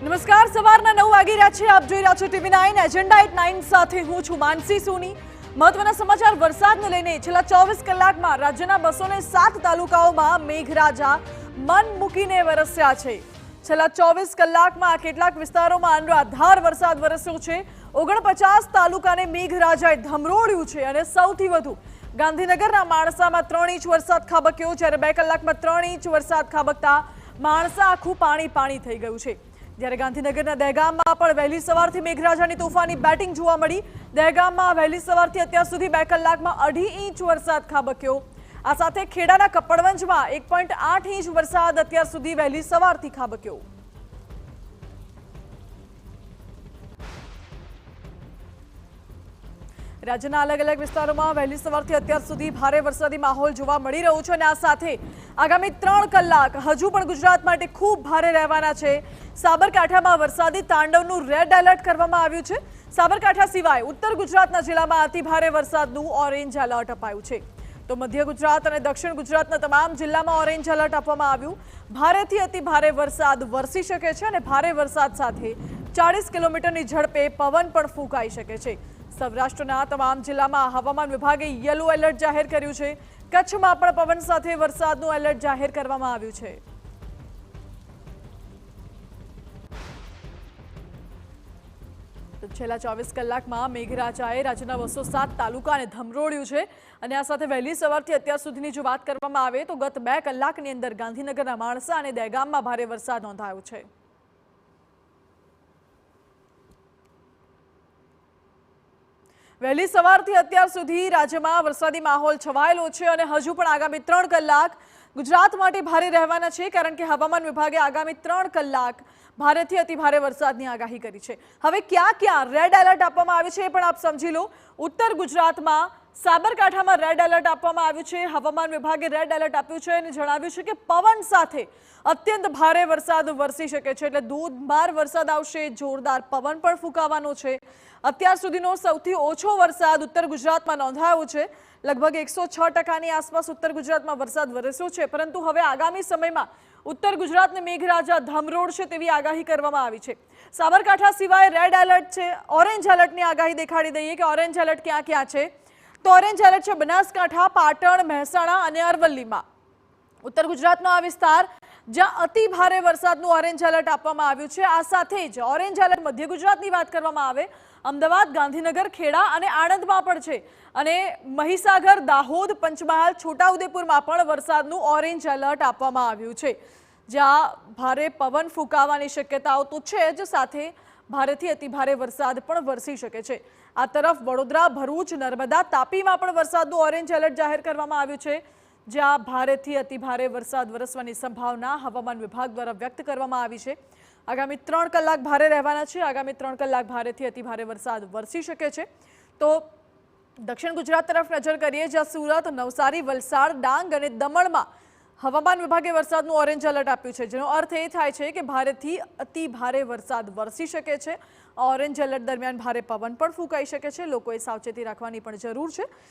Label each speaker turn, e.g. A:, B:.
A: નમસ્કાર, સવારના 9 વાગી રહ્યા છે. આપ જોઈ રહ્યા છો TV9 એજન્ડા એટ 9 સાથે હું છું માનસી સોની. મહત્વના સમાચાર વરસાદને લઈને છેલ્લા 24 કલાકમાં રાજ્યના 207 તાલુકાઓમાં મેઘરાજા મન મૂકીને વરસ્યા છે. છેલ્લા 24 કલાકમાં કેટલાક વિસ્તારોમાં અનરાધાર વરસાદ વરસ્યો છે. 49 તાલુકાને મેઘરાજાએ ધમરોળ્યું છે અને સૌથી વધુ ગાંધીનગરના માણસામાં 3 ઇંચ વરસાદ ખાબક્યો, જ્યારે 2 કલાકમાં 3 ઇંચ વરસાદ ખાબકતા માણસા આખું પાણી થઈ ગયું છે. જ્યારે ગાંધીનગરના દહેગામમાં પણ વહેલી સવારથી મેઘરાજાની તોફાની બેટિંગ જોવા મળી. દહેગામમાં વહેલી સવારથી અત્યાર સુધી 2 કલાકમાં 2.5 ઇંચ વરસાદ ખાબક્યો. આ સાથે ખેડાના કપડવંજમાં 1.8 ઇંચ વરસાદ અત્યાર સુધી વહેલી સવારથી ખાબક્યો. રાજ્યના અલગ અલગ વિસ્તારોમાં વહેલી સવારથી અત્યાર સુધી ભારે વરસાદી માહોલ જોવા મળી રહ્યો છે અને આ સાથે આગામી 3 કલાક હજુ પણ ગુજરાત માટે ખૂબ ભારે રહેવાના છે. સાબરકાંઠામાં વરસાદી તાંડવનું રેડ એલર્ટ કરવામાં આવ્યું છે. સાબરકાંઠા સિવાય ઉત્તર ગુજરાતના જિલ્લામાં અતિ ભારે વરસાદનું ઓરેન્જ એલર્ટ અપાયું છે. તો મધ્ય ગુજરાત અને દક્ષિણ ગુજરાતના તમામ જિલ્લામાં ઓરેન્જ એલર્ટ આપવામાં આવ્યું. ભારેથી અતિ ભારે વરસાદ વરસી શકે છે અને ભારે વરસાદ સાથે 40 કિલોમીટરની ઝડપે પવન પણ ફૂંકાઈ શકે છે. સૌરાષ્ટ્રના તમામ જિલ્લામાં હવામાન વિભાગે યલો એલર્ટ જાહેર કર્યું છે. કચ્છમાં પણ પવન સાથે વરસાદનું એલર્ટ જાહેર કરવામાં આવ્યું છે. છેલ્લા 24 કલાકમાં મેઘરાજાએ રાજ્યના 207 તાલુકાને ધમરોળ્યું છે અને આ સાથે વહેલી સવારથી અત્યાર સુધીની જો વાત કરવામાં આવે તો ગત 2 કલાકની અંદર ગાંધીનગરના માણસા અને દહેગામમાં ભારે વરસાદ નોંધાયો છે. વહેલી સવારથી અત્યાર સુધી રાજ્યમાં વરસાદી માહોલ છવાયેલો છે અને હજુ પણ આગામી 3 કલાક ગુજરાત માટે ભારે રહેવાના છે, કારણ કે હવામાન વિભાગે આગામી 3 કલાક ભારેથી અતિ ભારે વરસાદની આગાહી કરી છે. હવે ક્યાં ક્યાં રેડ એલર્ટ આપવામાં આવ્યું છે એ પણ આપ સમજી લો. ઉત્તર ગુજરાતમાં સાબરકાંઠામાં રેડ એલર્ટ આપવામાં આવ્યું છે. હવામાન વિભાગે રેડ એલર્ટ આપ્યું છે અને જણાવ્યું છે કે પવન સાથે અત્યંત ભારે વરસાદ વરસી શકે છે. એટલે ધોધમાર વરસાદ આવશે, જોરદાર પવન પણ ફૂંકાવાનો છે. અત્યાર સુધીનો સૌથી ઓછો વરસાદ ઉત્તર ગુજરાતમાં નોંધાયો છે. લગભગ 106% આસપાસ ઉત્તર ગુજરાતમાં વરસાદ વરસ્યો છે. પરંતુ હવે આગામી સમયમાં ઉત્તર ગુજરાતને મેઘરાજા ધમરોળશે તેવી આગાહી કરવામાં આવી છે. સાબરકાંઠા સિવાય રેડ એલર્ટ છે. ઓરેન્જ એલર્ટની આગાહી દેખાડી દઈએ કે ઓરેન્જ એલર્ટ ક્યાં ક્યાં છે. તો ઓરેન્જ એલર્ટ છે બનાસકાંઠા, પાટણ, મહેસાણા અને અરવલ્લીમાં. ઉત્તર ગુજરાતનો આ વિસ્તાર જ્યાં અતિ ભારે વરસાદનું ઓરેન્જ એલર્ટ આપવામાં આવ્યું છે. આ સાથે જ ઓરેન્જ એલર્ટ મધ્ય ગુજરાતની વાત કરવામાં આવે અમદાવાદ, ગાંધીનગર, ખેડા અને આણંદમાં પણ છે. અને મહીસાગર, દાહોદ, પંચમહાલ, છોટાઉદેપુરમાં પણ વરસાદનું ઓરેન્જ એલર્ટ આપવામાં આવ્યું છે, જ્યાં ભારે પવન ફૂંકાવાની શક્યતાઓ તો છે જ, સાથે ભારેથી અતિ ભારે વરસાદ પણ વરસી શકે છે. આ તરફ વડોદરા, ભરૂચ, નર્મદા, તાપીમાં પણ વરસાદનું ઓરેન્જ એલર્ટ જાહેર કરવામાં આવ્યું છે, જ્યાં ભારેથી અતિ ભારે વરસાદ વરસવાની સંભાવના હવામાન વિભાગ દ્વારા વ્યક્ત કરવામાં આવી છે. આગામી 3 કલાક ભારે રહેવાના છે. આગામી 3 કલાક ભારેથી અતિ ભારે વરસાદ વરસી શકે છે. તો દક્ષિણ ગુજરાત તરફ નજર કરીએ, જ્યાં સુરત, નવસારી, વલસાડ, ડાંગ અને દમણમાં હવામાન વિભાગે વરસાદનું ઓરેન્જ એલર્ટ આપ્યું છે, જેનો અર્થ એ થાય છે કે ભારેથી અતિ ભારે વરસાદ વરસી શકે છે. ઓરેન્જ એલર્ટ દરમિયાન ભારે પવન પણ ફૂંકાઈ શકે છે. લોકોએ સાવચેતી રાખવાની પણ જરૂર છે.